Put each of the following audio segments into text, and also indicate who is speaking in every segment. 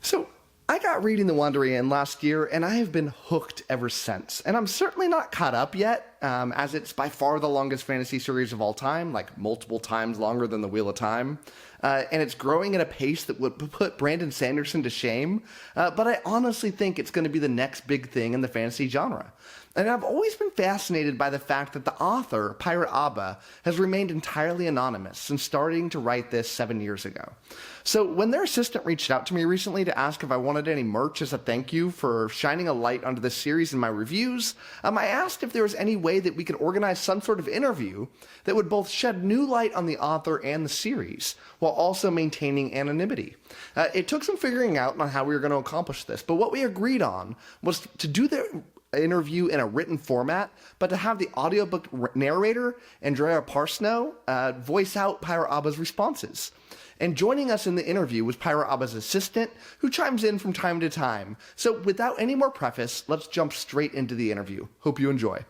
Speaker 1: So, I got reading The Wandering Inn last year, and I have been hooked ever since. And I'm certainly not caught up yet, as it's by far the longest fantasy series of all time, like multiple times longer than The Wheel of Time. And it's growing at a pace that would put Brandon Sanderson to shame. But I honestly think it's going to be the next big thing in the fantasy genre. And I've always been fascinated by the fact that the author, Pirateaba, has remained entirely anonymous since starting to write this 7 years ago. So when their assistant reached out to me recently to ask if I wanted any merch as a thank you for shining a light onto this series in my reviews, I asked if there was any way that we could organize some sort of interview that would both shed new light on the author and the series, while also maintaining anonymity. It took some figuring out on how we were going to accomplish this, but what we agreed on was to do the interview in a written format, but to have the audiobook narrator, 𝐿𝐴𝐿𝐴, voice out Pirateaba's responses. And joining us in the interview was Pirateaba's assistant, who chimes in from time to time. So without any more preface, let's jump straight into the interview. Hope you enjoy.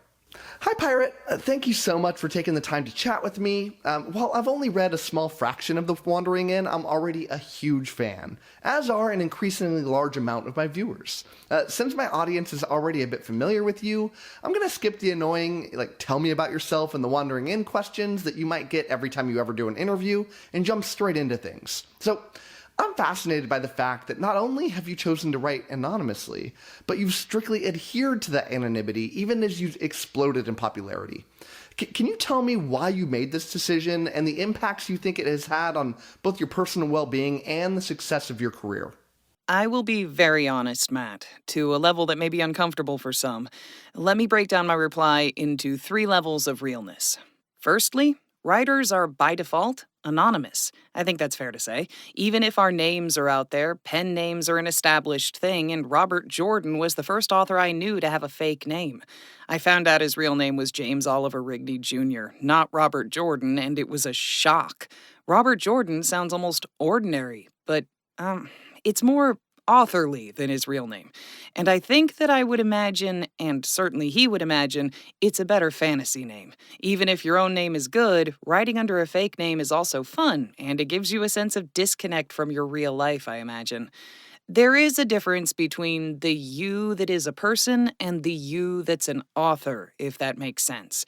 Speaker 1: Hi, Pirate. Thank you so much for taking the time to chat with me. While I've only read a small fraction of The Wandering Inn, I'm already a huge fan, as are an increasingly large amount of my viewers. Since my audience is already a bit familiar with you, I'm going to skip the annoying, tell me about yourself and The Wandering Inn questions that you might get every time you ever do an interview, and jump straight into things. So, I'm fascinated by the fact that not only have you chosen to write anonymously, but you've strictly adhered to that anonymity even as you've exploded in popularity. Can you tell me why you made this decision and the impacts you think it has had on both your personal well-being and the success of your career?
Speaker 2: I will be very honest, Matt, to a level that may be uncomfortable for some. Let me break down my reply into 3 levels of realness. Firstly, writers are by default anonymous. I think that's fair to say. Even if our names are out there, pen names are an established thing, and Robert Jordan was the first author I knew to have a fake name. I found out his real name was James Oliver Rigney Jr., not Robert Jordan, and it was a shock. Robert Jordan sounds almost ordinary, but, it's more authorly than his real name. And I think that I would imagine, and certainly he would imagine, it's a better fantasy name. Even if your own name is good, writing under a fake name is also fun, and it gives you a sense of disconnect from your real life, I imagine. There is a difference between the you that is a person and the you that's an author, if that makes sense.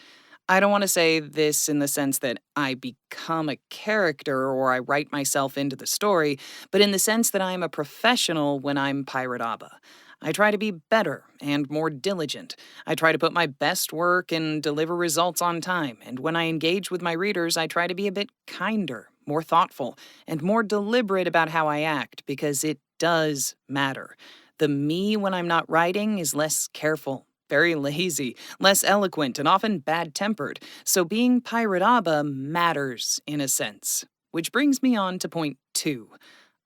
Speaker 2: I don't want to say this in the sense that I become a character or I write myself into the story, but in the sense that I'm a professional when I'm Pirateaba. I try to be better and more diligent. I try to put my best work and deliver results on time, and when I engage with my readers, I try to be a bit kinder, more thoughtful, and more deliberate about how I act, because it does matter. The me when I'm not writing is less careful, very lazy, less eloquent, and often bad-tempered, so being Pirateaba matters in a sense. Which brings me on to point 2.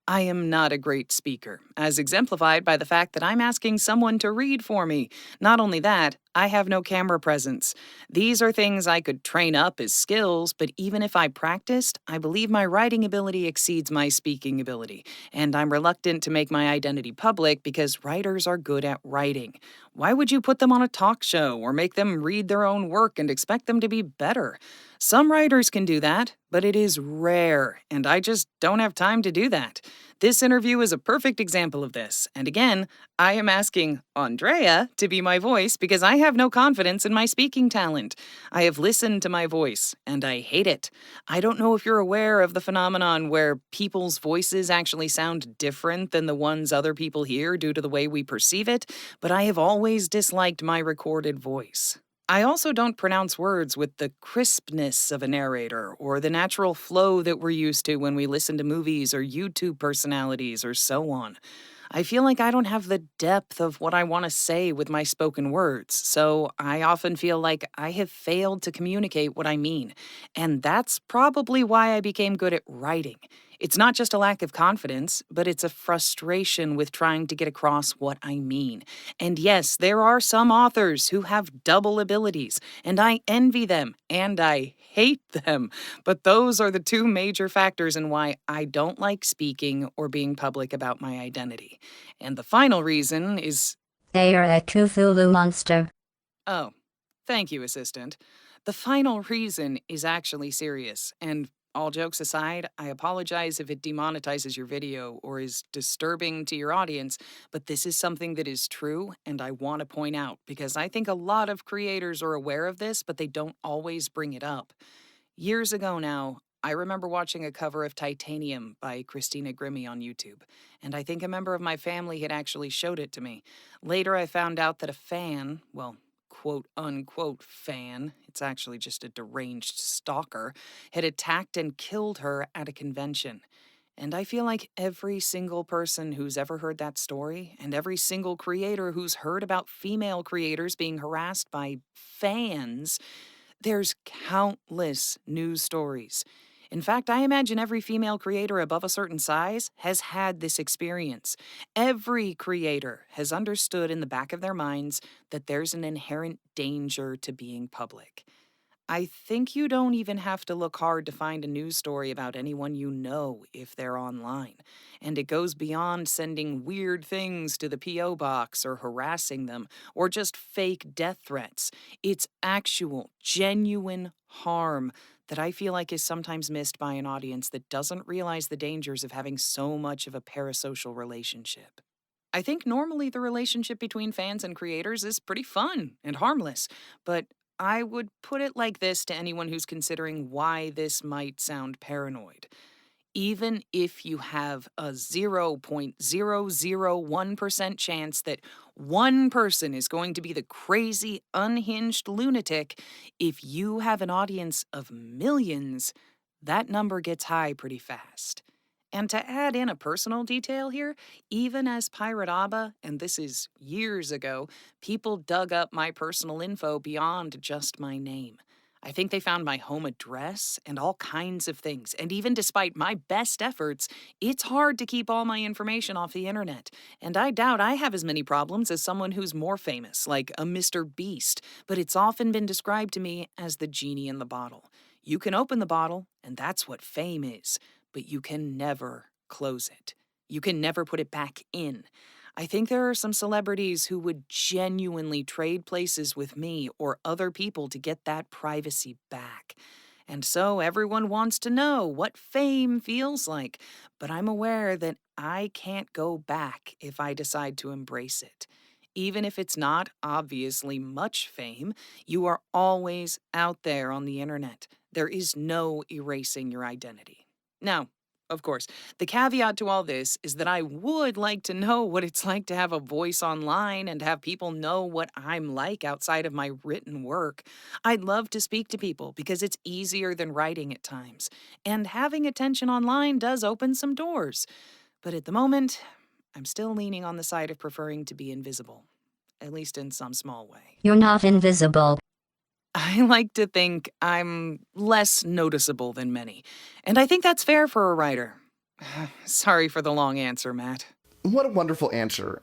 Speaker 2: I am not a great speaker, as exemplified by the fact that I'm asking someone to read for me. Not only that, I have no camera presence. These are things I could train up as skills, but even if I practiced, I believe my writing ability exceeds my speaking ability, and I'm reluctant to make my identity public because writers are good at writing. Why would you put them on a talk show or make them read their own work and expect them to be better? Some writers can do that, but it is rare, and I just don't have time to do that. This interview is a perfect example of this, and again, I am asking Andrea to be my voice because I have no confidence in my speaking talent. I have listened to my voice, and I hate it. I don't know if you're aware of the phenomenon where people's voices actually sound different than the ones other people hear due to the way we perceive it, but I have always disliked my recorded voice. I also don't pronounce words with the crispness of a narrator or the natural flow that we're used to when we listen to movies or YouTube personalities or so on. I feel like I don't have the depth of what I want to say with my spoken words, so I often feel like I have failed to communicate what I mean. And that's probably why I became good at writing. It's not just a lack of confidence, but it's a frustration with trying to get across what I mean. And yes, there are some authors who have double abilities, and I envy them, and I hate them. But those are the 2 major factors in why I don't like speaking or being public about my identity. And the final reason is...
Speaker 3: They are a Cthulhu monster.
Speaker 2: Oh, thank you, assistant. The final reason is actually serious, and all jokes aside, I apologize if it demonetizes your video or is disturbing to your audience, but this is something that is true and I want to point out because I think a lot of creators are aware of this, but they don't always bring it up. Years ago now, I remember watching a cover of Titanium by 𝐮𝐶hristina Grimmie on YouTube, and I think a member of my family had actually showed it to me. Later, I found out that a fan, well, quote-unquote fan, it's actually just a deranged stalker, had attacked and killed her at a convention. And I feel like every single person who's ever heard that story, and every single creator who's heard about female creators being harassed by fans, there's countless news stories. In fact, I imagine every female creator above a certain size has had this experience. Every creator has understood in the back of their minds that there's an inherent danger to being public. I think you don't even have to look hard to find a news story about anyone you know if they're online. And it goes beyond sending weird things to the P.O. box or harassing them or just fake death threats. It's actual, genuine harm that I feel like is sometimes missed by an audience that doesn't realize the dangers of having so much of a parasocial relationship. I think normally the relationship between fans and creators is pretty fun and harmless, but I would put it like this to anyone who's considering why this might sound paranoid. Even if you have a 0.001% chance that one person is going to be the crazy, unhinged lunatic, if you have an audience of millions, that number gets high pretty fast. And to add in a personal detail here, even as Pirateaba, and this is years ago, people dug up my personal info beyond just my name. I think they found my home address and all kinds of things. And even despite my best efforts, it's hard to keep all my information off the internet. And I doubt I have as many problems as someone who's more famous, like a Mr. Beast. But it's often been described to me as the genie in the bottle. You can open the bottle, and that's what fame is. But you can never close it. You can never put it back in. I think there are some celebrities who would genuinely trade places with me or other people to get that privacy back. And so everyone wants to know what fame feels like, but I'm aware that I can't go back if I decide to embrace it. Even if it's not obviously much fame, you are always out there on the internet. There is no erasing your identity. Now, of course, the caveat to all this is that I would like to know what it's like to have a voice online and have people know what I'm like outside of my written work. I'd love to speak to people because it's easier than writing at times. And having attention online does open some doors. But at the moment, I'm still leaning on the side of preferring to be invisible, at least in some small way.
Speaker 3: You're not invisible.
Speaker 2: I like to think I'm less noticeable than many, and I think that's fair for a writer. Sorry for the long answer, Matt.
Speaker 1: What a wonderful answer.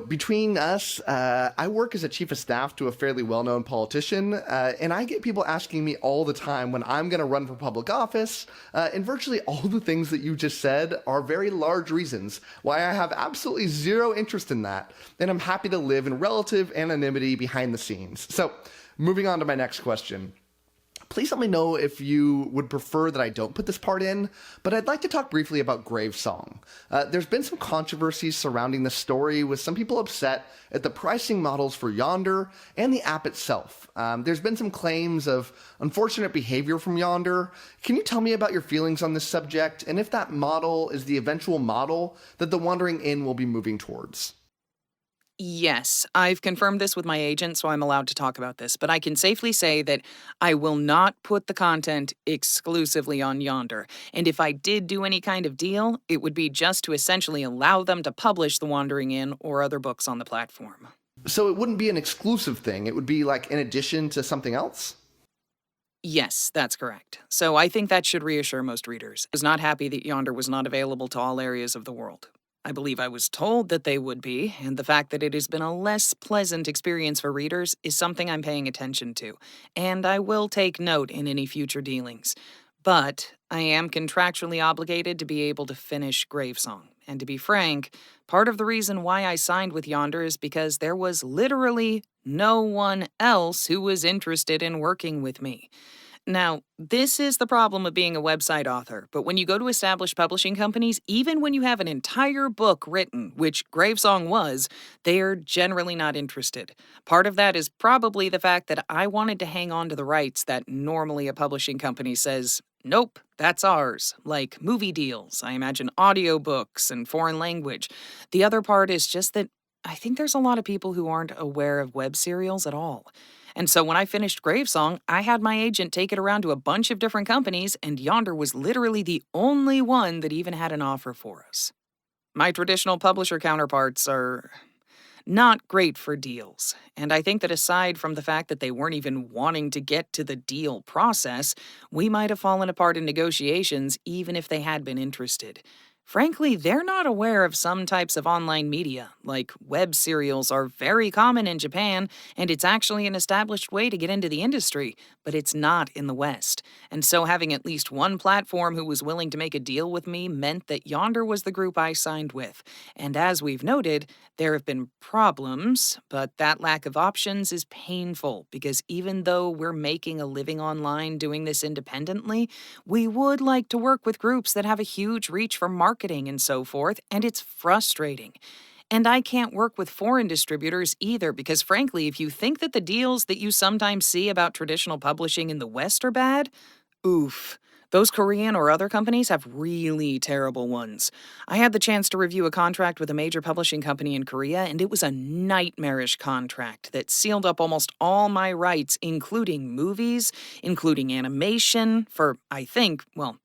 Speaker 1: Between us, I work as a chief of staff to a fairly well-known politician, and I get people asking me all the time when I'm going to run for public office, and virtually all the things that you just said are very large reasons why I have absolutely zero interest in that, and I'm happy to live in relative anonymity behind the scenes. So, moving on to my next question. Please let me know if you would prefer that I don't put this part in, but I'd like to talk briefly about 𝐿𝐴𝐼. There's been some controversies surrounding the story, with some people upset at the pricing models for Yondr and the app itself. There's been some claims of unfortunate behavior from Yondr. Can you tell me about your feelings on this subject, and if that model is the eventual model that the Wandering Inn will be moving towards?
Speaker 2: Yes, I've confirmed this with my agent, so I'm allowed to talk about this, but I can safely say that I will not put the content exclusively on Yondr, and if I did do any kind of deal, it would be just to essentially allow them to publish The Wandering Inn or other books on the platform.
Speaker 1: So it wouldn't be an exclusive thing, it would be like in addition to something else?
Speaker 2: Yes, that's correct. So I think that should reassure most readers. I was not happy that Yondr was not available to all areas of the world. I believe I was told that they would be, and the fact that it has been a less pleasant experience for readers is something I'm paying attention to, and I will take note in any future dealings. But I am contractually obligated to be able to finish 𝐿𝐴𝐼, and to be frank, part of the reason why I signed with Yondr is because there was literally no one else who was interested in working with me. Now, this is the problem of being a website author, but when you go to established publishing companies, even when you have an entire book written, which 𝐏𝐻𝐻 was, they're generally not interested. Part of that is probably the fact that I wanted to hang on to the rights that normally a publishing company says, nope, that's ours, like movie deals, I imagine audiobooks and foreign language. The other part is just that I think there's a lot of people who aren't aware of web serials at all. And so when I finished 𝐏𝐻𝐻, I had my agent take it around to a bunch of different companies, and Yonder was literally the only one that even had an offer for us. My traditional publisher counterparts are not great for deals, and I think that aside from the fact that they weren't even wanting to get to the deal process, we might have fallen apart in negotiations even if they had been interested. Frankly, they're not aware of some types of online media, like web serials are very common in Japan, and it's actually an established way to get into the industry, but it's not in the West. And so having at least one platform who was willing to make a deal with me meant that Yonder was the group I signed with. And as we've noted, there have been problems, but that lack of options is painful because even though we're making a living online doing this independently, we would like to work with groups that have a huge reach for marketing and so forth, and it's frustrating. And I can't work with foreign distributors either because, frankly, if you think that the deals that you sometimes see about traditional publishing in the West are bad, oof. Those Korean or other companies have really terrible ones. I had the chance to review a contract with a major publishing company in Korea, and it was a nightmarish contract that sealed up almost all my rights, including movies, including animation, for, I think, well,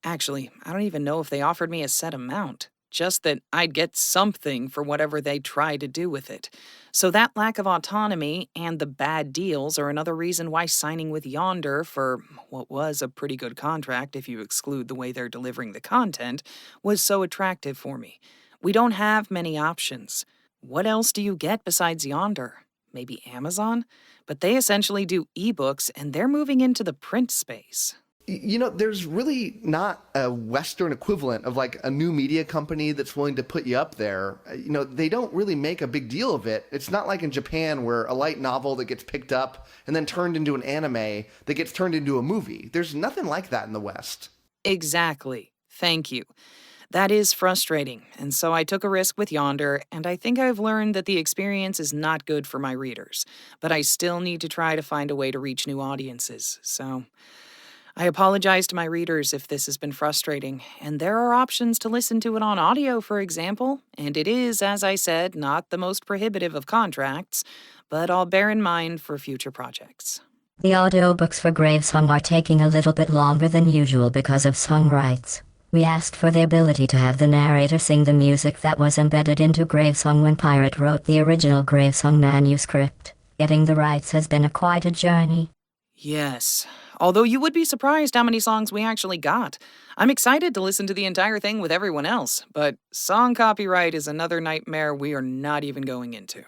Speaker 2: actually, I don't even know if they offered me a set amount. Just that I'd get something for whatever they try to do with it. So that lack of autonomy and the bad deals are another reason why signing with Yonder for what was a pretty good contract, if you exclude the way they're delivering the content, was so attractive for me. We don't have many options. What else do you get besides Yonder? Maybe Amazon? But they essentially do ebooks, and they're moving into the print space.
Speaker 1: You know, there's really not a Western equivalent of like a new media company that's willing to put you up there. You know, they don't really make a big deal of it. It's not like in Japan where a light novel that gets picked up and then turned into an anime that gets turned into a movie. There's nothing like that in the West.
Speaker 2: Exactly. Thank you. That is frustrating, and so I took a risk with Yonder, and I think I've learned that the experience is not good for my readers, but I still need to try to find a way to reach new audiences, so I apologize to my readers if this has been frustrating, and there are options to listen to it on audio, for example, and it is, as I said, not the most prohibitive of contracts, but I'll bear in mind for future projects.
Speaker 3: The audiobooks for 𝐏𝐻𝐻 are taking a little bit longer than usual because of song rights. We asked for the ability to have the narrator sing the music that was embedded into 𝐏𝐻𝐻 when Pirate wrote the original 𝐏𝐻𝐻 manuscript. Getting the rights has been quite a journey.
Speaker 2: Yes, although you would be surprised how many songs we actually got. I'm excited to listen to the entire thing with everyone else, but song copyright is another nightmare we are not even going into.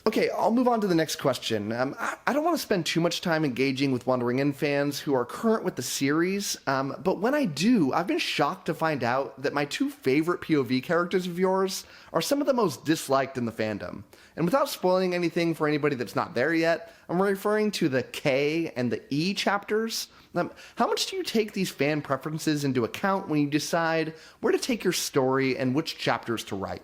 Speaker 1: Okay, I'll move on to the next question. I don't want to spend too much time engaging with Wandering In fans who are current with the series, but when I do, I've been shocked to find out that my two favorite POV characters of yours are some of the most disliked in the fandom. And without spoiling anything for anybody that's not there yet, I'm referring to the K and the E chapters. How much do you take these fan preferences into account when you decide where to take your story and which chapters to write?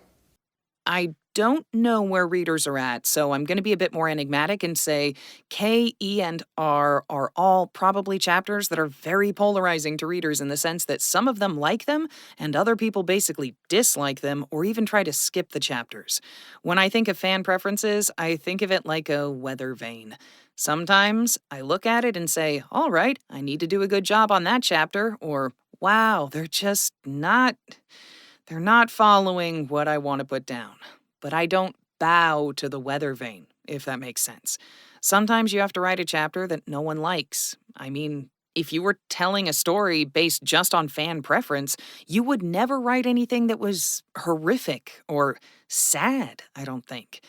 Speaker 2: I don't know where readers are at, so I'm going to be a bit more enigmatic and say K, E, and R are all probably chapters that are very polarizing to readers in the sense that some of them like them and other people basically dislike them or even try to skip the chapters. When I think of fan preferences, I think of it like a weather vane. Sometimes I look at it and say, all right, I need to do a good job on that chapter, or wow, they're not following what I want to put down. But I don't bow to the weather vane, if that makes sense. Sometimes you have to write a chapter that no one likes. I mean, if you were telling a story based just on fan preference, you would never write anything that was horrific or sad, I don't think.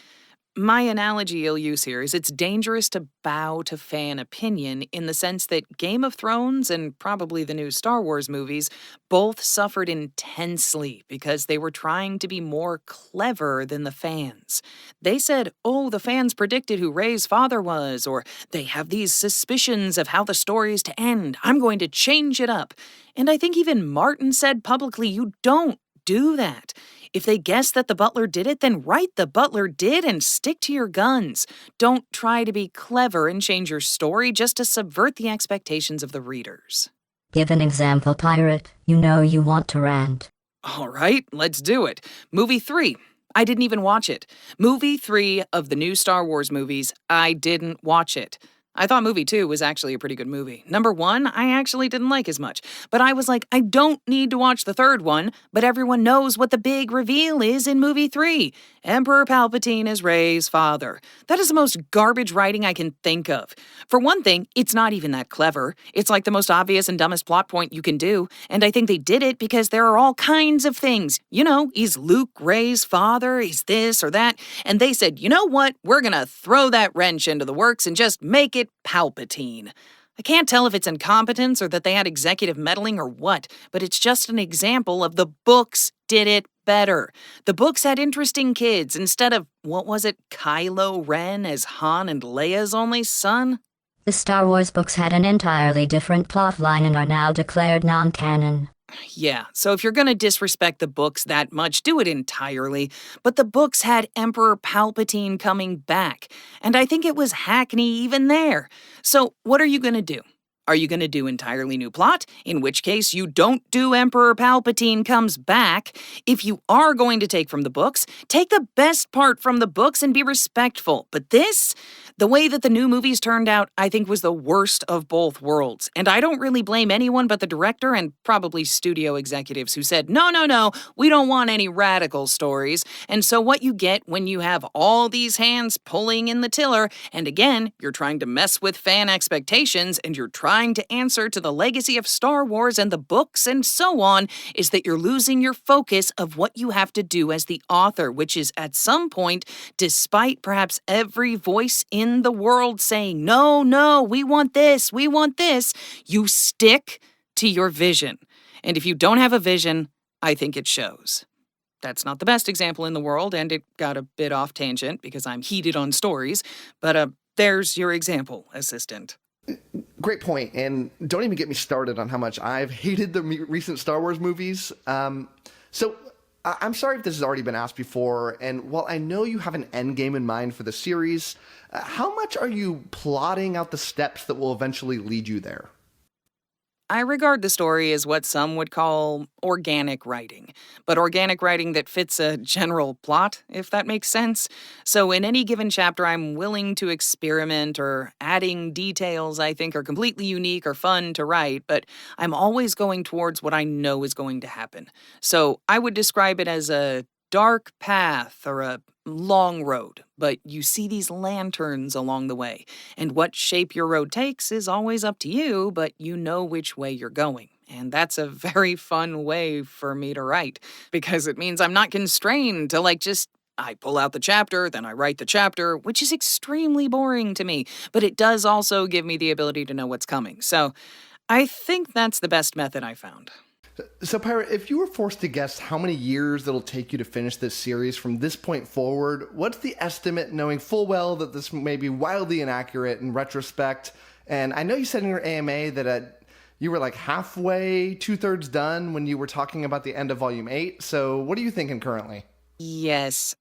Speaker 2: My analogy he'll use here is it's dangerous to bow to fan opinion in the sense that Game of Thrones and probably the new Star Wars movies both suffered intensely because they were trying to be more clever than the fans. They said, oh, the fans predicted who Rey's father was, or they have these suspicions of how the story's to end. I'm going to change it up. And I think even Martin said publicly, you don't do that. If they guess that the butler did it, then write the butler did and stick to your guns. Don't try to be clever and change your story just to subvert the expectations of the readers.
Speaker 3: Give an example, Pirate. You know you want to rant.
Speaker 2: All right, let's do it. Movie 3. I didn't even watch it. Movie 3 of the new Star Wars movies, I didn't watch it. I thought movie 2 was actually a pretty good movie. Number 1, I actually didn't like as much. But I was like, I don't need to watch the third one, but everyone knows what the big reveal is in movie 3. Emperor Palpatine is Rey's father. That is the most garbage writing I can think of. For one thing, it's not even that clever. It's like the most obvious and dumbest plot point you can do. And I think they did it because there are all kinds of things. You know, is Luke Rey's father? Is this or that? And they said, you know what? We're gonna throw that wrench into the works and just make it Palpatine. I can't tell if it's incompetence or that they had executive meddling or what, but it's just an example of the books did it better. The books had interesting kids instead of, what was it, Kylo Ren as Han and Leia's only son?
Speaker 3: The Star Wars books had an entirely different plotline and are now declared non-canon.
Speaker 2: Yeah, so if you're gonna disrespect the books that much, do it entirely. But the books had Emperor Palpatine coming back, and I think it was hackney even there. So what are you gonna do? Are you gonna do entirely new plot? In which case you don't do Emperor Palpatine comes back. If you are going to take from the books, take the best part from the books and be respectful. But this, the way that the new movies turned out, I think was the worst of both worlds. And I don't really blame anyone but the director and probably studio executives who said, no, we don't want any radical stories. And so what you get when you have all these hands pulling in the tiller, and again, you're trying to mess with fan expectations and you're trying to answer to the legacy of Star Wars and the books and so on, is that you're losing your focus of what you have to do as the author, which is at some point, despite perhaps every voice in the world saying, no, we want this, you stick to your vision. And if you don't have a vision, I think it shows. That's not the best example in the world, and it got a bit off tangent because I'm heated on stories, but there's your example, assistant.
Speaker 1: Great point, and don't even get me started on how much I've hated the recent Star Wars movies. So I'm sorry if this has already been asked before, and while I know you have an end game in mind for the series, how much are you plotting out the steps that will eventually lead you there?
Speaker 2: I regard the story as what some would call organic writing, but organic writing that fits a general plot, if that makes sense. So in any given chapter, I'm willing to experiment or adding details I think are completely unique or fun to write, but I'm always going towards what I know is going to happen. So I would describe it as a dark path or a long road, but you see these lanterns along the way. And what shape your road takes is always up to you, but you know which way you're going. And that's a very fun way for me to write, because it means I'm not constrained to I pull out the chapter, then I write the chapter, which is extremely boring to me, but it does also give me the ability to know what's coming. So I think that's the best method I found.
Speaker 1: So, Pirate, if you were forced to guess how many years it'll take you to finish this series from this point forward, what's the estimate, knowing full well that this may be wildly inaccurate in retrospect? And I know you said in your AMA that you were like halfway, 2/3 done when you were talking about the end of Volume 8. So what are you thinking currently?
Speaker 2: Yes.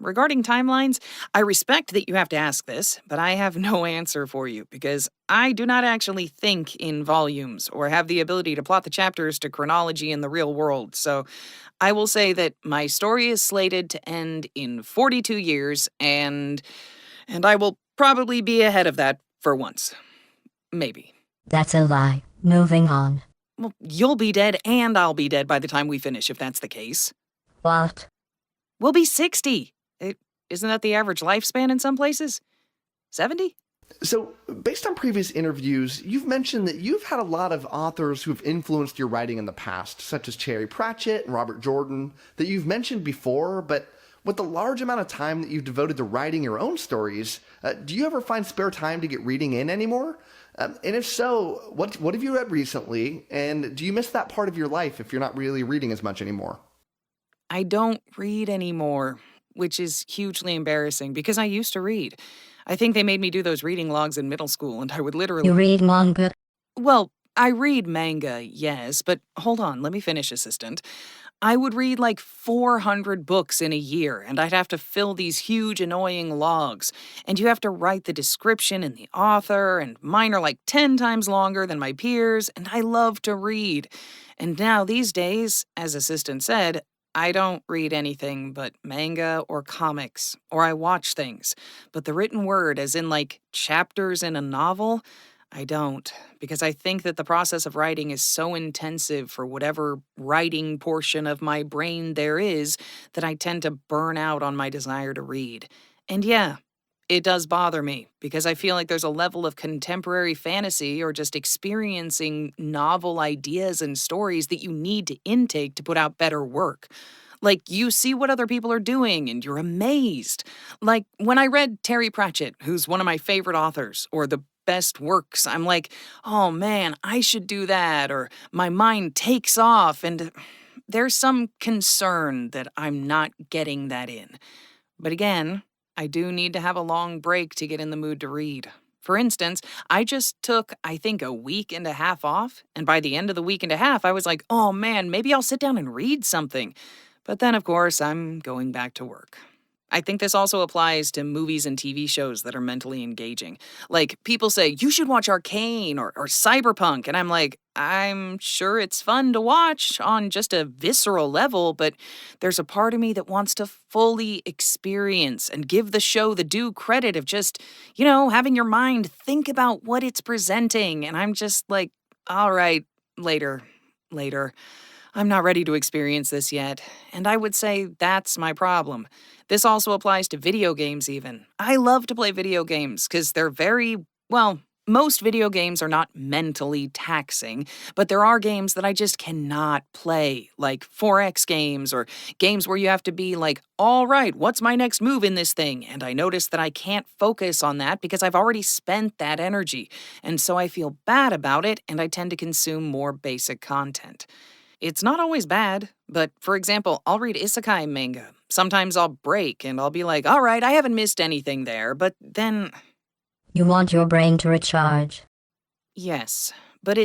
Speaker 2: Regarding timelines, I respect that you have to ask this, but I have no answer for you because I do not actually think in volumes or have the ability to plot the chapters to chronology in the real world. So I will say that my story is slated to end in 42 years, and I will probably be ahead of that for once. Maybe.
Speaker 3: That's a lie. Moving on.
Speaker 2: Well, you'll be dead and I'll be dead by the time we finish, if that's the case.
Speaker 3: What?
Speaker 2: We'll be 60. Isn't that the average lifespan in some places? 70?
Speaker 1: So, based on previous interviews, you've mentioned that you've had a lot of authors who have influenced your writing in the past, such as Terry Pratchett and Robert Jordan, that you've mentioned before, but With the large amount of time that you've devoted to writing your own stories, do you ever find spare time to get reading in anymore? And if so, what have you read recently? And do you miss that part of your life if you're not really reading as much anymore?
Speaker 2: I don't read anymore, which is hugely embarrassing because I used to read. I think they made me do those reading logs in middle school, and I would literally.
Speaker 3: You read manga?
Speaker 2: Well, I read manga, yes, but hold on, let me finish, assistant. I would read like 400 books in a year, and I'd have to fill these huge, annoying logs. And you have to write the description and the author, and mine are like 10 times longer than my peers, and I love to read. And now, these days, as assistant said, I don't read anything but manga or comics, or I watch things. But the written word, as in like chapters in a novel, I don't, because I think that the process of writing is so intensive for whatever writing portion of my brain there is that I tend to burn out on my desire to read. And yeah, it does bother me because I feel like there's a level of contemporary fantasy or just experiencing novel ideas and stories that you need to intake to put out better work. Like, you see what other people are doing and you're amazed. Like, when I read Terry Pratchett, who's one of my favorite authors, or the best works, I'm like, oh man, I should do that, or my mind takes off, and there's some concern that I'm not getting that in. But again, I do need to have a long break to get in the mood to read. For instance, I just took, I think, a week and a half off, and by the end of the week and a half, I was like, oh man, maybe I'll sit down and read something. But then, of course, I'm going back to work. I think this also applies to movies and TV shows that are mentally engaging. Like, people say, you should watch Arcane or Cyberpunk, and I'm like, I'm sure it's fun to watch on just a visceral level, but there's a part of me that wants to fully experience and give the show the due credit of just, having your mind think about what it's presenting, and I'm just like, all right, later. I'm not ready to experience this yet, and I would say that's my problem. This also applies to video games even. I love to play video games because they're most video games are not mentally taxing, but there are games that I just cannot play, like 4X games or games where you have to be like, all right, what's my next move in this thing? And I notice that I can't focus on that because I've already spent that energy, and so I feel bad about it, and I tend to consume more basic content. It's not always bad, but for example, I'll read isekai manga. Sometimes I'll break and I'll be like, all right, I haven't missed anything there, but then.
Speaker 3: You want your brain to recharge?
Speaker 2: Yes, but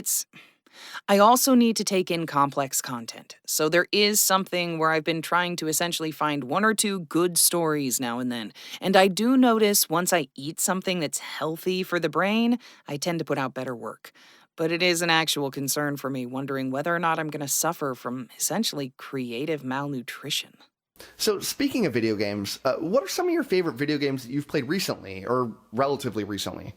Speaker 2: I also need to take in complex content. So there is something where I've been trying to essentially find one or two good stories now and then. And I do notice once I eat something that's healthy for the brain, I tend to put out better work. But it is an actual concern for me, wondering whether or not I'm going to suffer from essentially creative malnutrition.
Speaker 1: So, speaking of video games, what are some of your favorite video games that you've played recently, or relatively recently?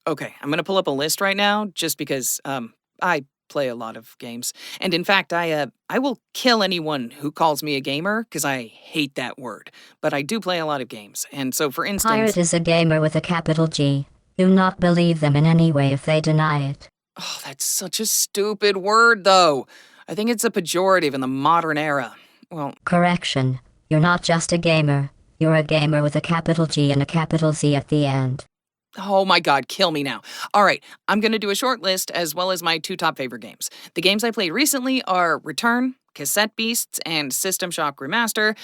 Speaker 2: Okay, I'm going to pull up a list right now, just because I play a lot of games. And in fact, I will kill anyone who calls me a gamer, because I hate that word. But I do play a lot of games. And so, for instance...
Speaker 3: Pirate is a gamer with a capital G. Do not believe them in any way if they deny it.
Speaker 2: Oh, that's such a stupid word, though. I think it's a pejorative in the modern era. Well...
Speaker 3: Correction. You're not just a gamer. You're a gamer with a capital G and a capital Z at the end.
Speaker 2: Oh my god, kill me now. All right, I'm going to do a short list as well as my 2 top favorite games. The games I played recently are Return, Cassette Beasts, and System Shock Remaster,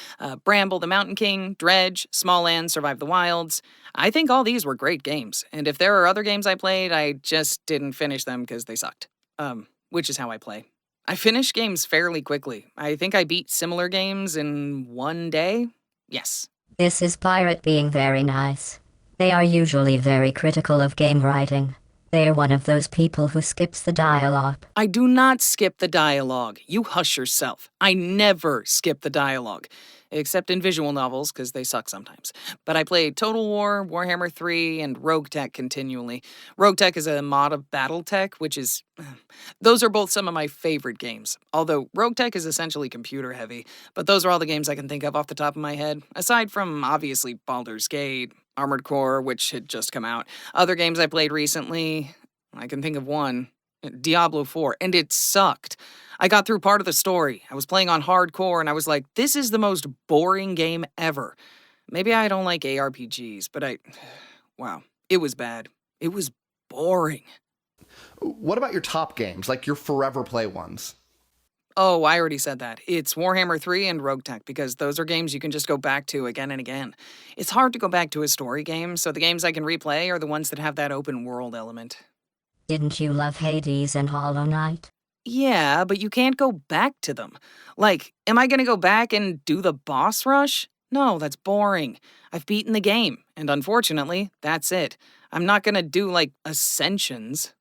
Speaker 2: Bramble the Mountain King, Dredge, Small Land, Survive the Wilds. I think all these were great games, and if there are other games I played, I just didn't finish them because they sucked. Which is how I play. I finish games fairly quickly. I think I beat similar games in 1 day. Yes.
Speaker 3: This is Pirate being very nice. They are usually very critical of game writing. They are one of those people who skips the dialogue.
Speaker 2: I do not skip the dialogue. You hush yourself. I never skip the dialogue. Except in visual novels, because they suck sometimes. But I play Total War, Warhammer 3, and Rogue Tech continually. Rogue Tech is a mod of Battletech, which is... Those are both some of my favorite games. Although Rogue Tech is essentially computer heavy. But those are all the games I can think of off the top of my head. Aside from, obviously, Baldur's Gate, Armored Core, which had just come out. Other games I played recently, I can think of one. Diablo 4, and it sucked. I got through part of the story. I was playing on hardcore and I was like, this is the most boring game ever. Maybe I don't like ARPGs, but wow, it was bad. It was boring.
Speaker 1: What about your top games, like your forever play ones?
Speaker 2: Oh, I already said that. It's Warhammer 3 and Rogue Tech because those are games you can just go back to again and again. It's hard to go back to a story game, so the games I can replay are the ones that have that open world element.
Speaker 3: Didn't you love Hades and Hollow Knight?
Speaker 2: Yeah, but you can't go back to them. Like, am I gonna go back and do the boss rush? No, that's boring. I've beaten the game, and unfortunately, that's it. I'm not gonna do, like, Ascensions.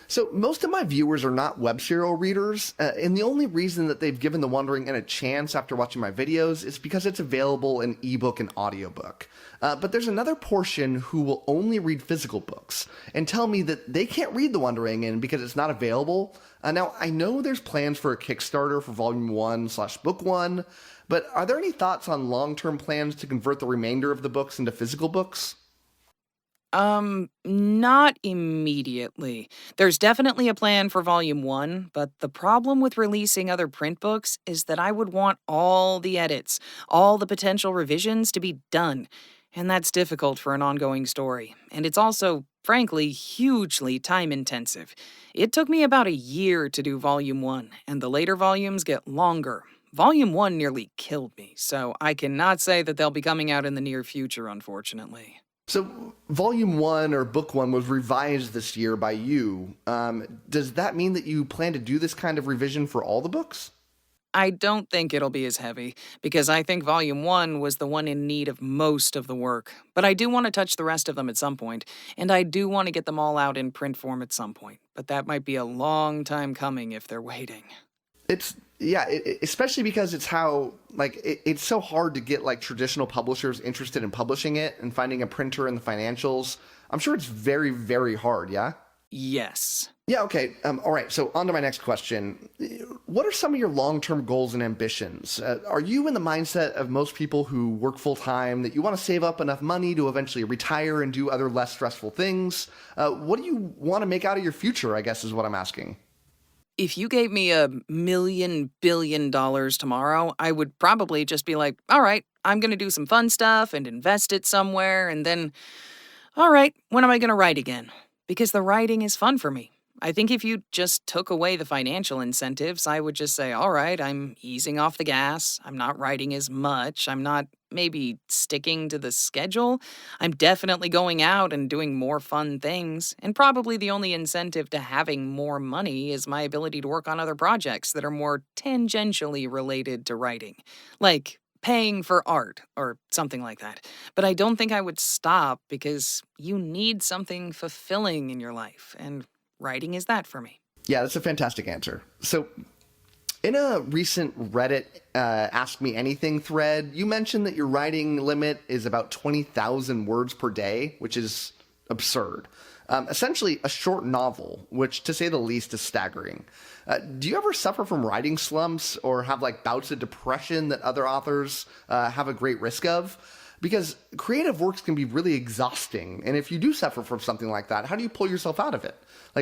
Speaker 1: So most of my viewers are not web serial readers, and the only reason that they've given The Wandering a chance after watching my videos is because it's available in ebook and audiobook. But there's another portion who will only read physical books and tell me that they can't read The Wandering because it's not available. Now, I know there's plans for a Kickstarter for Volume 1/Book 1, but are there any thoughts on long-term plans to convert the remainder of the books into physical books?
Speaker 2: Not immediately. There's definitely a plan for Volume 1, but the problem with releasing other print books is that I would want all the edits, all the potential revisions to be done. And that's difficult for an ongoing story. And it's also, frankly, hugely time-intensive. It took me about a year to do Volume 1, and the later volumes get longer. Volume 1 nearly killed me, so I cannot say that they'll be coming out in the near future, unfortunately.
Speaker 1: So, Volume 1 or Book 1 was revised this year by you. Does that mean that you plan to do this kind of revision for all the books?
Speaker 2: I don't think it'll be as heavy, because I think Volume 1 was the one in need of most of the work. But I do want to touch the rest of them at some point, and I do want to get them all out in print form at some point. But that might be a long time coming if they're waiting.
Speaker 1: Especially because it's how, it's so hard to get, traditional publishers interested in publishing it and finding a printer and the financials. I'm sure it's very, very hard, yeah?
Speaker 2: Yes.
Speaker 1: Yeah, okay. All right, so on to my next question. What are some of your long-term goals and ambitions? Are you in the mindset of most people who work full-time, that you want to save up enough money to eventually retire and do other less stressful things? What do you want to make out of your future, I guess is what I'm asking.
Speaker 2: If you gave me $1 billion tomorrow, I would probably just be like, all right, I'm going to do some fun stuff and invest it somewhere, and then, all right, when am I going to write again? Because the writing is fun for me. I think if you just took away the financial incentives, I would just say, all right, I'm easing off the gas. I'm not writing as much. I'm not maybe sticking to the schedule. I'm definitely going out and doing more fun things. And probably the only incentive to having more money is my ability to work on other projects that are more tangentially related to writing. Like paying for art or something like that. But I don't think I would stop because you need something fulfilling in your life, and writing is that for me.
Speaker 1: Yeah, that's a fantastic answer. So, in a recent Reddit Ask Me Anything thread, you mentioned that your writing limit is about 20,000 words per day, which is absurd. Essentially, a short novel, which, to say the least, is staggering. Do you ever suffer from writing slumps or have bouts of depression that other authors have a great risk of? Because creative works can be really exhausting, and if you do suffer from something like that, how do you pull yourself out of it?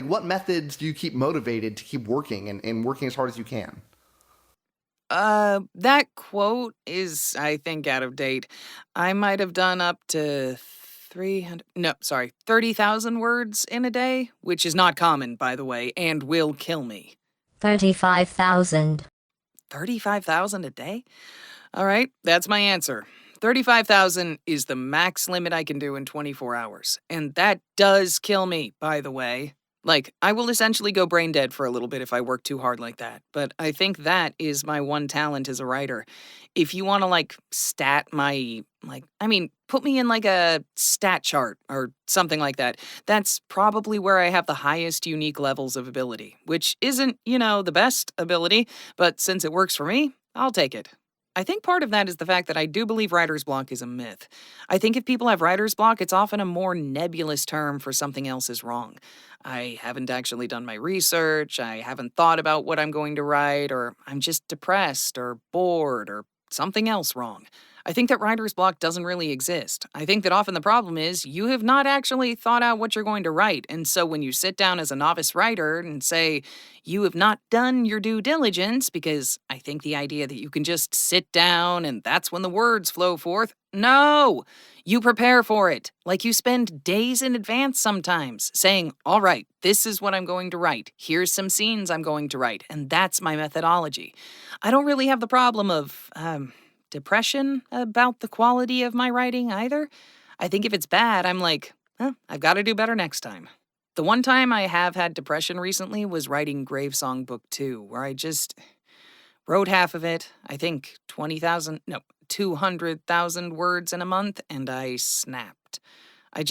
Speaker 1: What methods do you keep motivated to keep working and working as hard as you can?
Speaker 2: That quote is, I think, out of date. I might have done up to 30,000 words in a day, which is not common, by the way, and will kill me.
Speaker 3: 35,000.
Speaker 2: 35,000 a day? All right, that's my answer. 35,000 is the max limit I can do in 24 hours. And that does kill me, by the way. I will essentially go brain dead for a little bit if I work too hard like that. But I think that is my one talent as a writer. If you want to, stat my, put me in, a stat chart or something like that, that's probably where I have the highest unique levels of ability, which isn't, the best ability, but since it works for me, I'll take it. I think part of that is the fact that I do believe writer's block is a myth. I think if people have writer's block, it's often a more nebulous term for something else is wrong. I haven't actually done my research, I haven't thought about what I'm going to write, or I'm just depressed or bored or something else wrong. I think that writer's block doesn't really exist. I think that often the problem is you have not actually thought out what you're going to write. And so when you sit down as a novice writer and say you have not done your due diligence, because I think the idea that you can just sit down and that's when the words flow forth, no! You prepare for it. Like you spend days in advance sometimes saying, all right, this is what I'm going to write. Here's some scenes I'm going to write. And that's my methodology. I don't really have the problem of, depression about the quality of my writing either. I think if it's bad, I'm like, I've got to do better next time. The one time I have had depression recently was writing Gravesong Book 2, where I just wrote half of it, I think 200,000 words in a month, and I snapped. I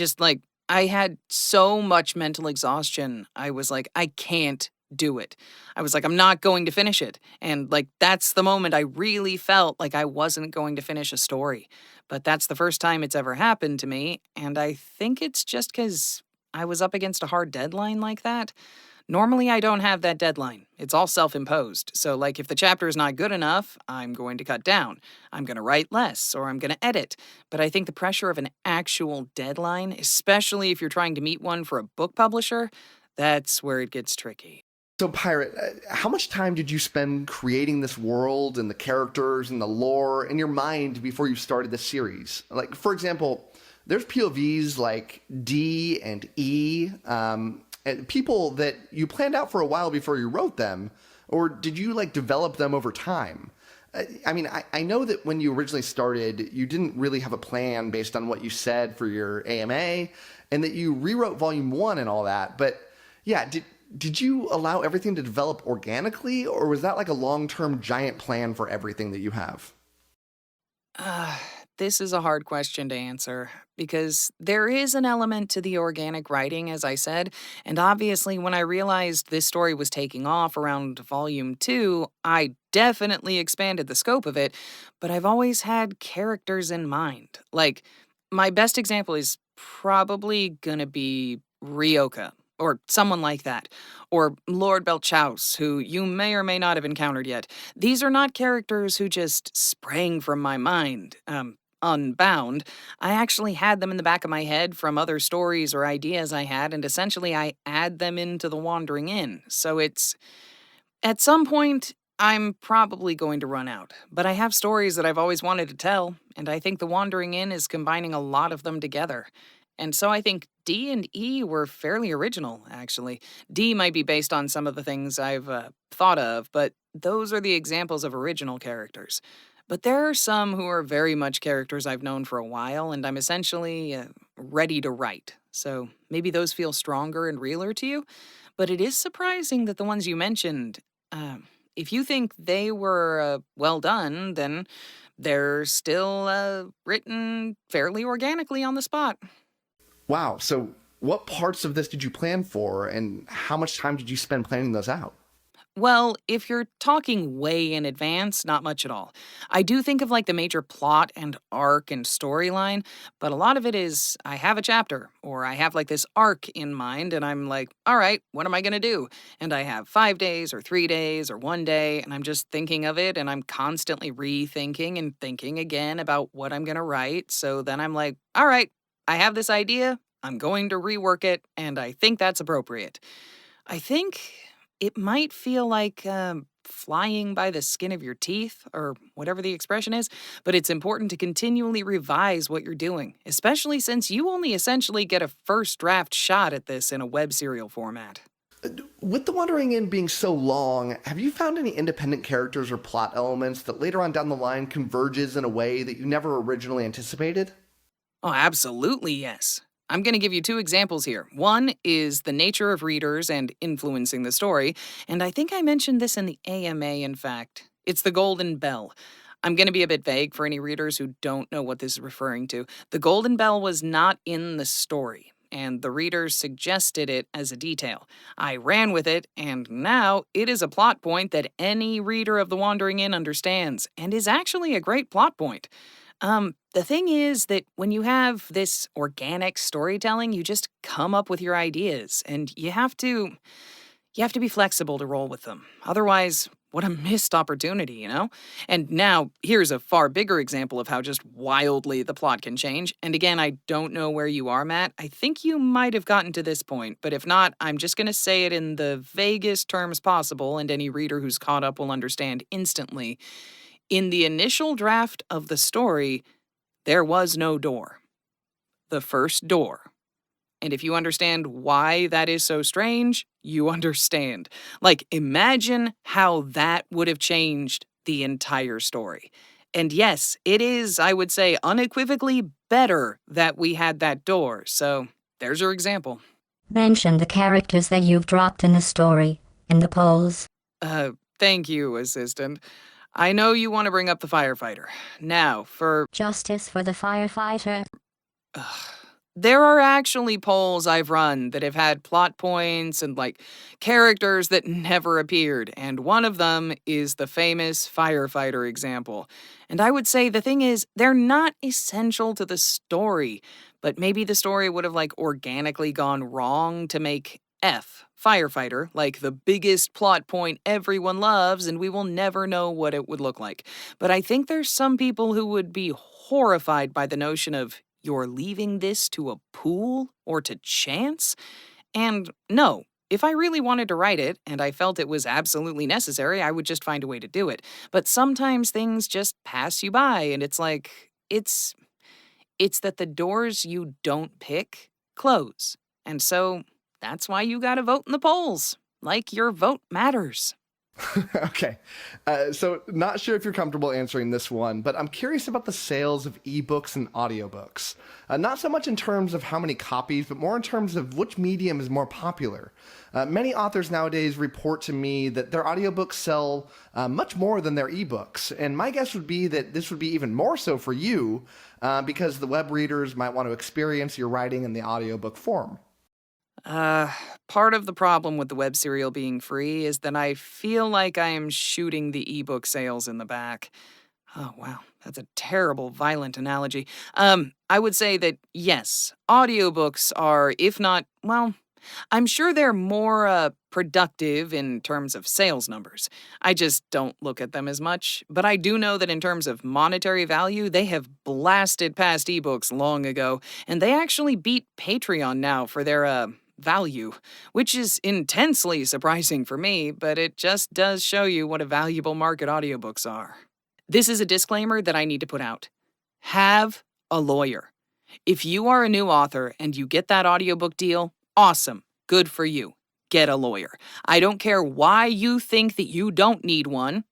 Speaker 2: had so much mental exhaustion. I was like, I can't do it. I was like, I'm not going to finish it. And that's the moment I really felt like I wasn't going to finish a story. But that's the first time it's ever happened to me. And I think it's just because I was up against a hard deadline like that. Normally, I don't have that deadline. It's all self-imposed. So, if the chapter is not good enough, I'm going to cut down. I'm going to write less, or I'm going to edit. But I think the pressure of an actual deadline, especially if you're trying to meet one for a book publisher, that's where it gets tricky.
Speaker 1: So, Pirate, how much time did you spend creating this world and the characters and the lore in your mind before you started the series? For example, there's POVs like D and E, and people that you planned out for a while before you wrote them, or did you develop them over time? I know that when you originally started, you didn't really have a plan based on what you said for your AMA, and that you rewrote Volume 1 and all that, but yeah, did you allow everything to develop organically, or was that a long-term giant plan for everything that you have?
Speaker 2: This is a hard question to answer, because there is an element to the organic writing, as I said, and obviously when I realized this story was taking off around Volume 2, I definitely expanded the scope of it, but I've always had characters in mind. My best example is probably gonna be Ryoka, or someone like that, or Lord Belchaus, who you may or may not have encountered yet. These are not characters who just sprang from my mind, unbound. I actually had them in the back of my head from other stories or ideas I had, and essentially I add them into The Wandering Inn. So at some point, I'm probably going to run out. But I have stories that I've always wanted to tell, and I think The Wandering Inn is combining a lot of them together. And so I think D and E were fairly original, actually. D might be based on some of the things I've thought of, but those are the examples of original characters. But there are some who are very much characters I've known for a while, and I'm essentially ready to write. So maybe those feel stronger and realer to you. But it is surprising that the ones you mentioned, if you think they were well done, then they're still written fairly organically on the spot.
Speaker 1: Wow, so what parts of this did you plan for, and how much time did you spend planning those out?
Speaker 2: Well, if you're talking way in advance, not much at all. I do think of the major plot and arc and storyline, but a lot of it is I have a chapter, or I have this arc in mind, and I'm like, all right, what am I going to do? And I have 5 days or 3 days or 1 day, and I'm just thinking of it, and I'm constantly rethinking and thinking again about what I'm going to write. So then I'm like, all right, I have this idea, I'm going to rework it, and I think that's appropriate. I think it might feel like flying by the skin of your teeth, or whatever the expression is, but it's important to continually revise what you're doing, especially since you only essentially get a first draft shot at this in a web serial format.
Speaker 1: With The Wandering Inn being so long, have you found any independent characters or plot elements that later on down the line converges in a way that you never originally anticipated?
Speaker 2: Oh, absolutely, yes. I'm going to give you 2 examples here. One is the nature of readers and influencing the story, and I think I mentioned this in the AMA, in fact. It's the Golden Bell. I'm going to be a bit vague for any readers who don't know what this is referring to. The Golden Bell was not in the story, and the readers suggested it as a detail. I ran with it, and now it is a plot point that any reader of The Wandering Inn understands, and is actually a great plot point. The thing is that when you have this organic storytelling, you just come up with your ideas, and you have to be flexible to roll with them. Otherwise, What a missed opportunity, you know? And now, here's a far bigger example of how just wildly the plot can change. And again, I don't know where you are, Matt. I think you might have gotten to this point, but if not, I'm just going to say it in the vaguest terms possible, and any reader who's caught up will understand instantly. In the initial draft of the story, there was no door. The first door. And if you understand why that is so strange, you understand. Like, imagine how that would have changed the entire story. And yes, it is, I would say, unequivocally better that we had that door. So, there's your example.
Speaker 3: Mention the characters that you've dropped in the story, in the polls.
Speaker 2: Thank you, assistant. I know you want to bring up the firefighter. Now, for...
Speaker 3: Justice for the firefighter.
Speaker 2: There are actually polls I've run that have had plot points and, characters that never appeared, and one of them is the famous firefighter example. And I would say the thing is, they're not essential to the story, but maybe the story would have, organically gone wrong to make F, firefighter, the biggest plot point everyone loves, and we will never know what it would look like. But I think there's some people who would be horrified by the notion of, you're leaving this to a pool or to chance? And no, if I really wanted to write it and I felt it was absolutely necessary, I would just find a way to do it. But sometimes things just pass you by, and it's that the doors you don't pick close. And so that's why you gotta vote in the polls. Your vote matters.
Speaker 1: Okay, so not sure if you're comfortable answering this one, but I'm curious about the sales of ebooks and audiobooks. Not so much in terms of how many copies, but more in terms of which medium is more popular. Many authors nowadays report to me that their audiobooks sell much more than their ebooks, and my guess would be that this would be even more so for you because the web readers might want to experience your writing in the audiobook form.
Speaker 2: Part of the problem with the web serial being free is that I feel like I am shooting the ebook sales in the back. Oh, wow. That's a terrible, violent analogy. I would say that, yes, audiobooks are, if not, well, I'm sure they're more productive in terms of sales numbers. I just don't look at them as much. But I do know that in terms of monetary value, they have blasted past ebooks long ago, and they actually beat Patreon now for their value, which is intensely surprising for me, but it just does show you what a valuable market audiobooks are. This is a disclaimer that I need to put out. Have a lawyer. If you are a new author and you get that audiobook deal, awesome. Good for you. Get a lawyer. I don't care why you think that you don't need one.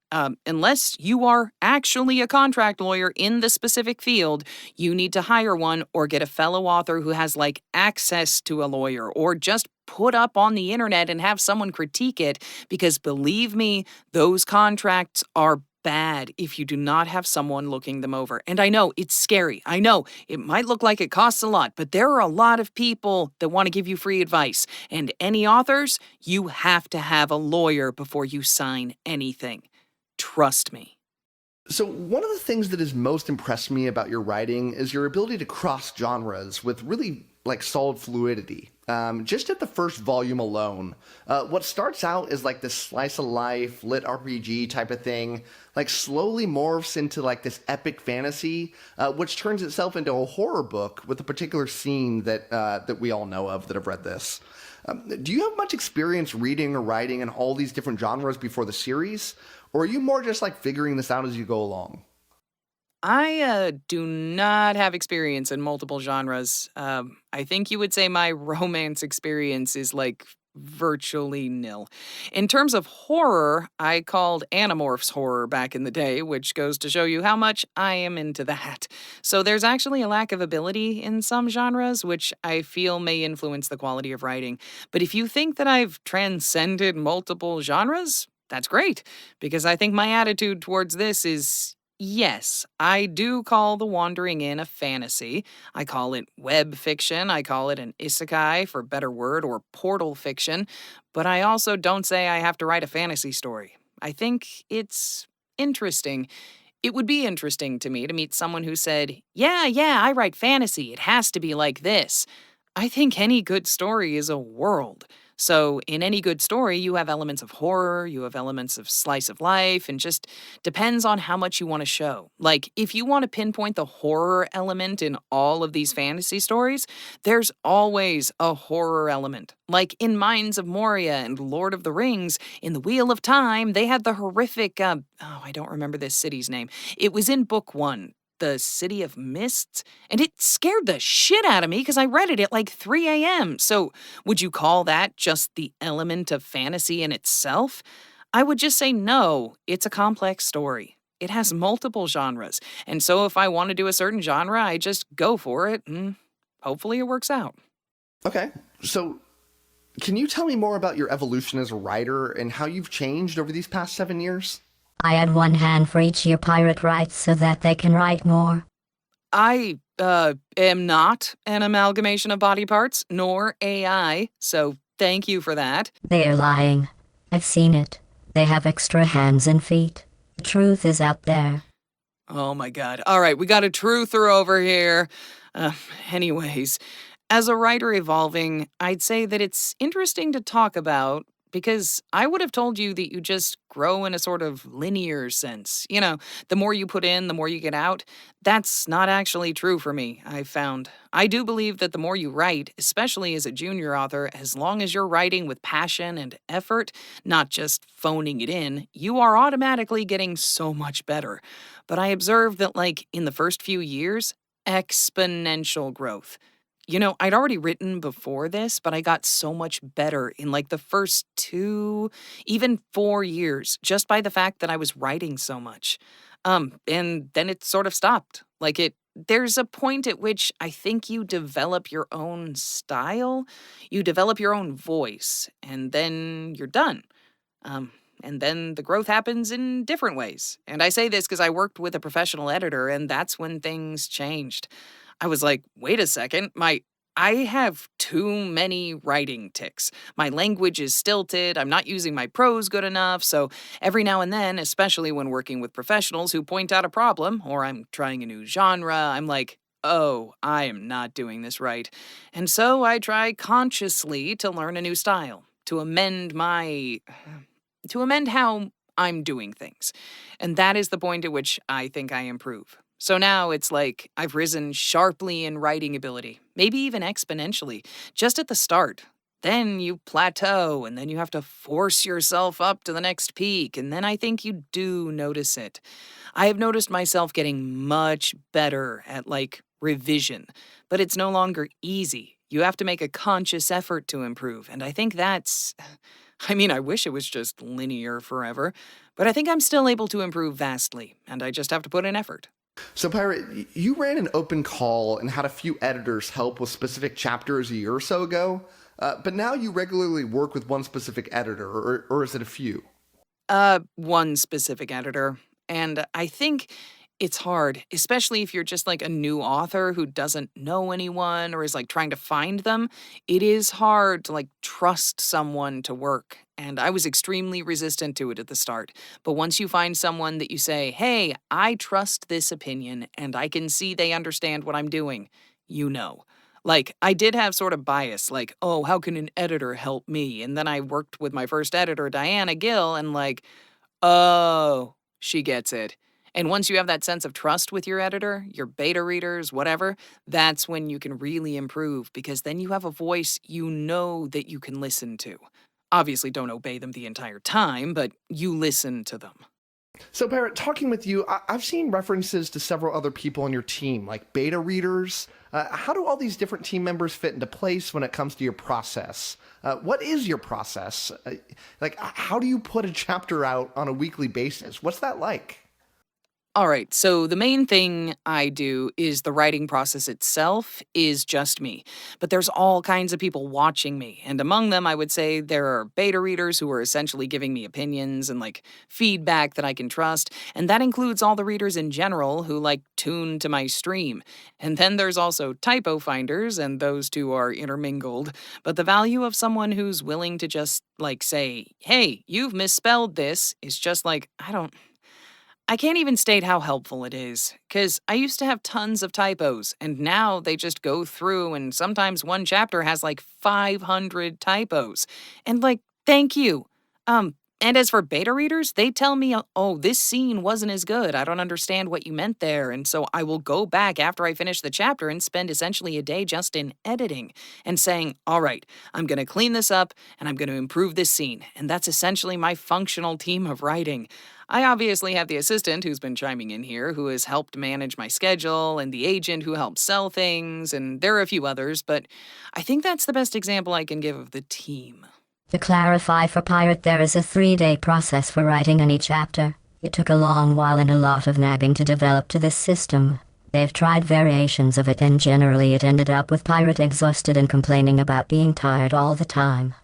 Speaker 2: Unless you are actually a contract lawyer in the specific field, you need to hire one or get a fellow author who has access to a lawyer, or just put up on the internet and have someone critique it, because believe me, those contracts are bad if you do not have someone looking them over. And I know it's scary. I know it might look like it costs a lot, but there are a lot of people that want to give you free advice. And any authors, you have to have a lawyer before you sign anything. Trust me.
Speaker 1: So one of the things that has most impressed me about your writing is your ability to cross genres with really solid fluidity. Just at the first volume alone, what starts out as this slice of life, lit RPG type of thing, slowly morphs into this epic fantasy, which turns itself into a horror book with a particular scene that we all know of that have read this. Do you have much experience reading or writing in all these different genres before the series? Or are you more just figuring this out as you go along?
Speaker 2: I do not have experience in multiple genres. I think you would say my romance experience is virtually nil. In terms of horror, I called Animorphs horror back in the day, which goes to show you how much I am into that. So there's actually a lack of ability in some genres, which I feel may influence the quality of writing. But if you think that I've transcended multiple genres, that's great, because I think my attitude towards this is, yes, I do call The Wandering Inn a fantasy. I call it web fiction. I call it an isekai, for better word, or portal fiction. But I also don't say I have to write a fantasy story. I think it's interesting. It would be interesting to me to meet someone who said, yeah, I write fantasy. It has to be like this. I think any good story is a world. So, in any good story, you have elements of horror, you have elements of slice of life, and just depends on how much you want to show. Like, if you want to pinpoint the horror element in all of these fantasy stories, there's always a horror element. Like in Mines of Moria and Lord of the Rings, in The Wheel of Time, they had the horrific, I don't remember this city's name. It was in book 1. The City of Mists, and it scared the shit out of me because I read it at like 3 a.m. So, would you call that just the element of fantasy in itself? I would just say no, it's a complex story. It has multiple genres, and so if I want to do a certain genre, I just go for it, and hopefully it works out.
Speaker 1: Okay, so can you tell me more about your evolution as a writer and how you've changed over these past 7 years?
Speaker 3: I add one hand for each year pirate writes so that they can write more.
Speaker 2: I, am not an amalgamation of body parts, nor AI, so thank you for that.
Speaker 3: They are lying. I've seen it. They have extra hands and feet. The truth is out there.
Speaker 2: Oh my god. All right, we got a truther over here. Anyways, as a writer evolving, I'd say that it's interesting to talk about because I would have told you that you just grow in a sort of linear sense. You know, the more you put in, the more you get out. That's not actually true for me, I've found. I do believe that the more you write, especially as a junior author, as long as you're writing with passion and effort, not just phoning it in, you are automatically getting so much better. But I observed that, like, in the first few years, exponential growth. You know, I'd already written before this, but I got so much better in like the first 2, even 4 years, just by the fact that I was writing so much. And then it sort of stopped. There's a point at which I think you develop your own style, you develop your own voice, and then you're done. And then the growth happens in different ways. And I say this because I worked with a professional editor, and that's when things changed. I was like, wait a second, I have too many writing tics. My language is stilted, I'm not using my prose good enough, so every now and then, especially when working with professionals who point out a problem, or I'm trying a new genre, I'm like, oh, I am not doing this right. And so I try consciously to learn a new style, to amend how I'm doing things. And that is the point at which I think I improve. So now it's like I've risen sharply in writing ability, maybe even exponentially, just at the start. Then you plateau, and then you have to force yourself up to the next peak, and then I think you do notice it. I have noticed myself getting much better at, revision, but it's no longer easy. You have to make a conscious effort to improve, and I think I wish it was just linear forever, but I think I'm still able to improve vastly, and I just have to put in effort.
Speaker 1: So, Pirate, you ran an open call and had a few editors help with specific chapters a year or so ago, but now you regularly work with one specific editor, or is it a few?
Speaker 2: One specific editor. And I think it's hard, especially if you're just like a new author who doesn't know anyone or is like trying to find them. It is hard to trust someone to work. And I was extremely resistant to it at the start. But once you find someone that you say, hey, I trust this opinion and I can see they understand what I'm doing, you know. I did have sort of bias, oh, how can an editor help me? And then I worked with my first editor, Diana Gill, and oh, she gets it. And once you have that sense of trust with your editor, your beta readers, whatever, that's when you can really improve because then you have a voice you know that you can listen to. Obviously, don't obey them the entire time, but you listen to them.
Speaker 1: So, Barrett, talking with you, I've seen references to several other people on your team, like beta readers. How do all these different team members fit into place when it comes to your process? What is your process? How do you put a chapter out on a weekly basis? What's that like?
Speaker 2: All right, so the main thing I do is the writing process itself is just me. But there's all kinds of people watching me. And among them, I would say there are beta readers who are essentially giving me opinions and feedback that I can trust. And that includes all the readers in general who tune to my stream. And then there's also typo finders, and those two are intermingled. But the value of someone who's willing to just say, hey, you've misspelled this is just I can't even state how helpful it is, because I used to have tons of typos, and now they just go through, and sometimes one chapter has like 500 typos. And thank you. And as for beta readers, they tell me, oh, this scene wasn't as good. I don't understand what you meant there. And so I will go back after I finish the chapter and spend essentially a day just in editing and saying, all right, I'm going to clean this up and I'm going to improve this scene. And that's essentially my functional team of writing. I obviously have the assistant who's been chiming in here, who has helped manage my schedule, and the agent who helps sell things, and there are a few others, but I think that's the best example I can give of the team.
Speaker 3: To clarify for Pirate, there is a 3-day process for writing any chapter. It took a long while and a lot of nagging to develop to this system. They've tried variations of it, and generally it ended up with Pirate exhausted and complaining about being tired all the time.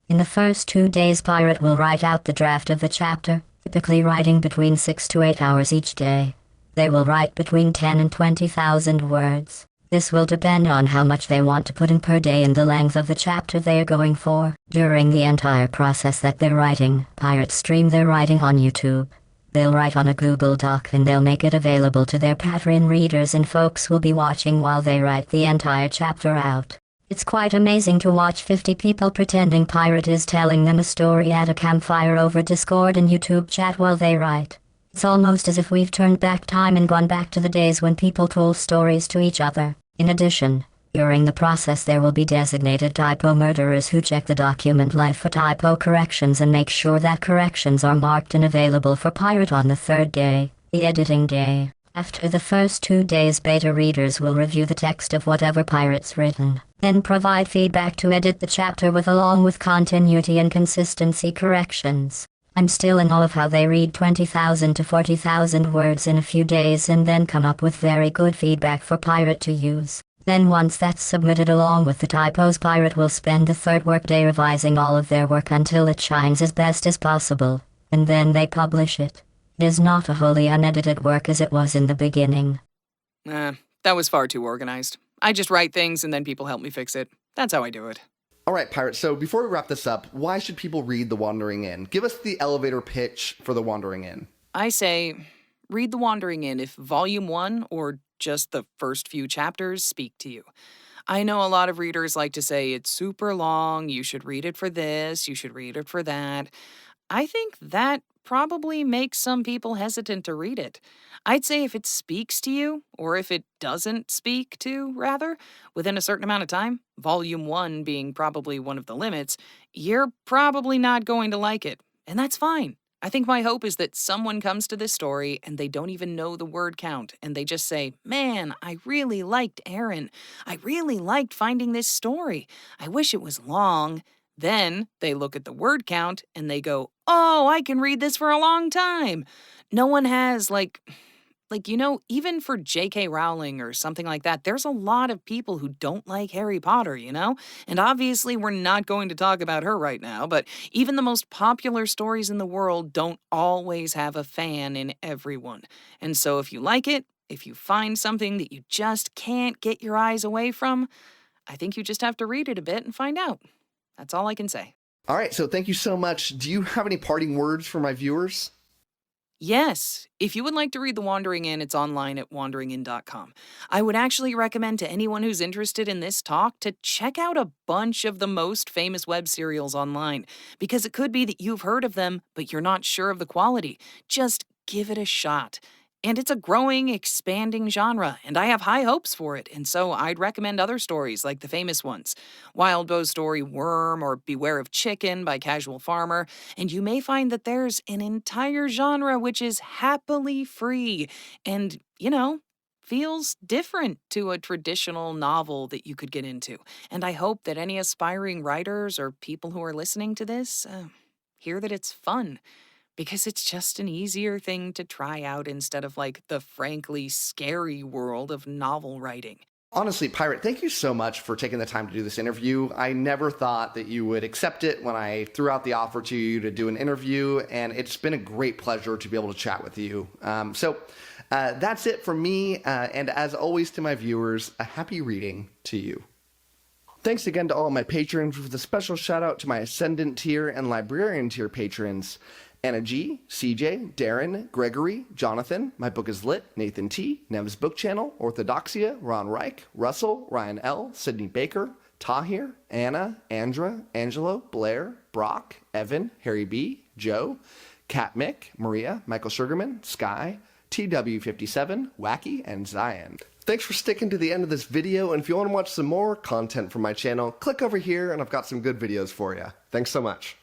Speaker 3: In the first 2 days, Pirate will write out the draft of the chapter, typically writing between 6 to 8 hours each day. They will write between 10 and 20,000 words. This will depend on how much they want to put in per day and the length of the chapter they are going for. During the entire process that they're writing, Pirates stream their writing on YouTube. They'll write on a Google Doc and they'll make it available to their Patreon readers, and folks will be watching while they write the entire chapter out. It's quite amazing to watch 50 people pretending Pirate is telling them a story at a campfire over Discord and YouTube chat while they write. It's almost as if we've turned back time and gone back to the days when people told stories to each other. In addition, during the process there will be designated typo murderers who check the document live for typo corrections and make sure that corrections are marked and available for Pirate on the 3rd day, the editing day. After the first 2 days, beta readers will review the text of whatever Pirate's written, then provide feedback to edit the chapter along with continuity and consistency corrections. I'm still in awe of how they read 20,000 to 40,000 words in a few days and then come up with very good feedback for Pirate to use. Then once that's submitted along with the typos, Pirate will spend the 3rd workday revising all of their work until it shines as best as possible, and then they publish it. It is not a wholly unedited work as it was in the beginning.
Speaker 2: That was far too organized. I just write things and then people help me fix it. That's how I do it.
Speaker 1: All right, Pirate, so before we wrap this up, why should people read The Wandering Inn? Give us the elevator pitch for The Wandering Inn.
Speaker 2: I say, read The Wandering Inn if Volume 1 or just the first few chapters speak to you. I know a lot of readers like to say it's super long, you should read it for this, you should read it for that. I think that probably makes some people hesitant to read it. I'd say if it speaks to you, or if it doesn't speak to, rather, within a certain amount of time, Volume 1 being probably one of the limits, you're probably not going to like it. And that's fine. I think my hope is that someone comes to this story and they don't even know the word count, and they just say, man, I really liked Aaron. I really liked finding this story. I wish it was long. Then they look at the word count and they go, oh, I can read this for a long time. No one has, even for J.K. Rowling or something like that, there's a lot of people who don't like Harry Potter, And obviously we're not going to talk about her right now, but even the most popular stories in the world don't always have a fan in everyone. And so if you like it, if you find something that you just can't get your eyes away from, I think you just have to read it a bit and find out. That's all I can say.
Speaker 1: All right, so thank you so much. Do you have any parting words for my viewers?
Speaker 2: Yes, if you would like to read The Wandering Inn, it's online at wanderinginn.com. I would actually recommend to anyone who's interested in this talk to check out a bunch of the most famous web serials online, because it could be that you've heard of them, but you're not sure of the quality. Just give it a shot. And it's a growing, expanding genre, and I have high hopes for it, and so I'd recommend other stories like the famous ones. Wild Bo's story Worm or Beware of Chicken by Casual Farmer, and you may find that there's an entire genre which is happily free and, feels different to a traditional novel that you could get into. And I hope that any aspiring writers or people who are listening to this hear that it's fun. Because it's just an easier thing to try out instead of the frankly scary world of novel writing.
Speaker 1: Honestly, Pirate, thank you so much for taking the time to do this interview. I never thought that you would accept it when I threw out the offer to you to do an interview, and it's been a great pleasure to be able to chat with you. So that's it from me, and as always to my viewers, a happy reading to you. Thanks again to all of my patrons, with a special shout out to my Ascendant tier and Librarian tier patrons. Anna G, CJ, Darren, Gregory, Jonathan, My Book is Lit, Nathan T, Nev's Book Channel, Orthodoxia, Ron Reich, Russell, Ryan L, Sydney Baker, Tahir, Anna, Andra, Angelo, Blair, Brock, Evan, Harry B, Joe, Kat Mick, Maria, Michael Sugarman, Sky, TW57, Wacky, and Zion. Thanks for sticking to the end of this video, and if you want to watch some more content from my channel, click over here and I've got some good videos for you. Thanks so much.